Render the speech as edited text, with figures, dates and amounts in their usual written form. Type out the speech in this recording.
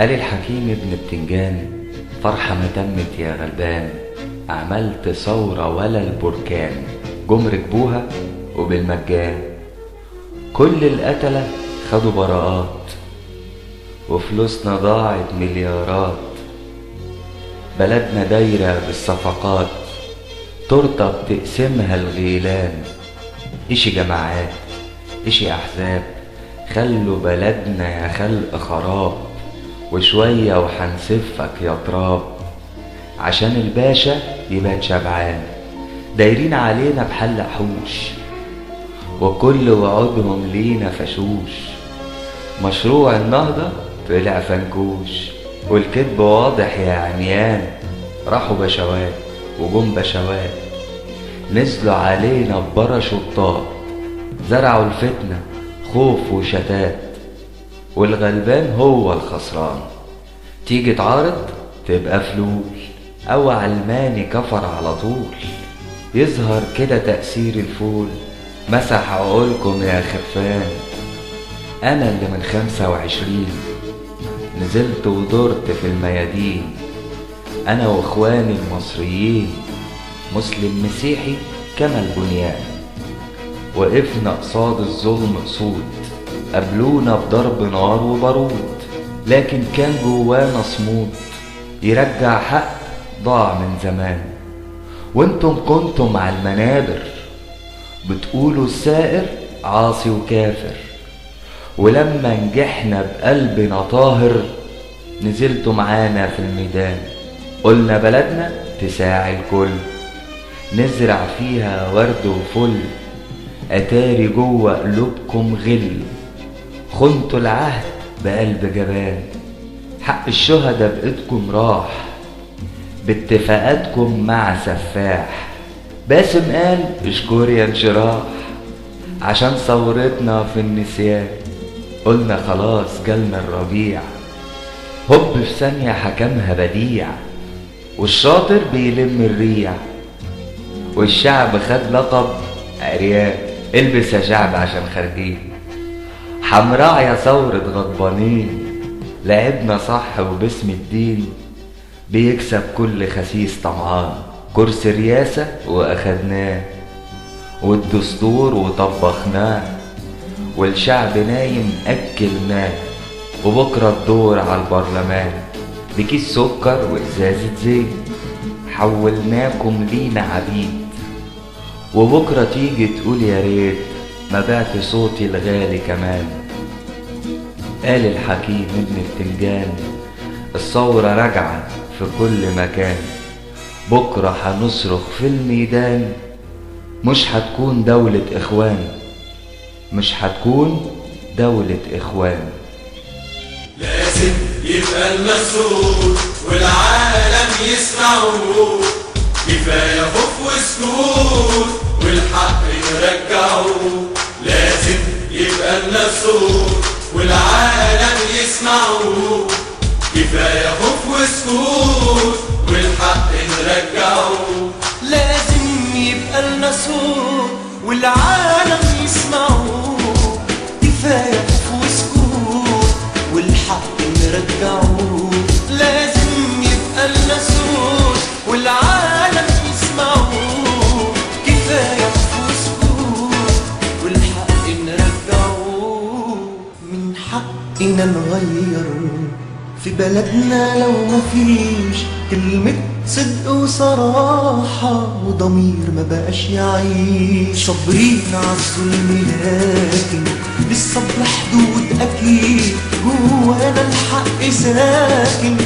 قال الحكيم ابن بتنجان: فرحة ما تمت يا غلبان، عملت ثورة ولا البركان، جم ركبوها وبالمجان. كل القتلة خدوا براءات، وفلوسنا ضاعت مليارات. بلدنا دايرة بالصفقات، تورته بتقسمها الغيلان. إشي جماعات إشي أحزاب، خلوا بلدنا يا خلق خراب، وشوية وحنسفك يا تراب. عشان الباشا يبات شبعان، دايرين علينا بحل حوش، وكل وعودهم لينا فشوش. مشروع النهضة طلع فنكوش، والكذب واضح يا عميان. راحوا بشوات وجم بشوات، نزلوا علينا بباراشوتات، زرعوا الفتنة خوف وشتات. والغلبان هو الخسران، تيجي تعارض تبقى فلول، أو علماني كفر على طول. يظهر كده تأثير الفول، مسح عقولكم يا خرفان. أنا اللي من 25 نزلت ودرت في الميادين، أنا وإخواني المصريين، مسلم مسيحي كما البنيان. وقفنا قصاد الظلم قصود، قابلونا بضرب نار وبارود، لكن كان جوانا صمود يرجع حق ضاع من زمان. وانتم كنتم على المنابر بتقولوا السائر عاصي وكافر، ولما نجحنا بقلبنا طاهر نزلتوا معانا في الميدان. قلنا بلدنا تساعي الكل، نزرع فيها ورد وفل، أتاري جوه قلوبكم غل. خنتوا العهد بقلب جبان، حق الشهداء بإيدكم راح، باتفاقاتكم مع سفاح. باسم قال اشكر يا انشراح، عشان ثورتنا في النسيان. قلنا خلاص جالنا الربيع، هوب في ثانية حكمها بديع، والشاطر بيلم الريع. والشعب خد لقب عريان، البس يا شعب عشان خارجين. حمراء يا ثورة غضبانين، لعبنا صح وباسم الدين بيكسب كل خسيس طمعان. كرسي رياسة واخدناه، والدستور وطبخناه، والشعب نايم أكلناه. وبكرة الدور على البرلمان، بكيس سكر وإزازة زيت، حولناكم لينا عبيد. وبكرة تيجي تقول يا ريت ما بعت صوتي الغالي كمان. قال الحكيم ابن بتنجان: الثورة راجعة في كل مكان، بكرة هنصرخ في الميدان. مش هتكون دولة إخوان، مش هتكون دولة إخوان. لازم يبقى المسؤول والعالم يسمعوه، كفاية خوف وسكوت والحق نرجعوه. لازم يبقى المسؤول والعالم يسمعوه، كفاية خوف وسكوت والحق نرجعوه. لازم يبقى المسؤول والعالم يسمعوه، كفاية خوف وسكوت والحق نرجعوه. لازم يبقى المسؤول والعالم يسمعوه، كفاية خوف وسكوت والحق نرجعوه. من حقنا نغير في بلدنا لو مفيش كلمة صدق وصراحة وضمير ما بقاش يعيش. صابرين عالظلم لكن للصبر حدود أكيد، جوانا الحق ساكن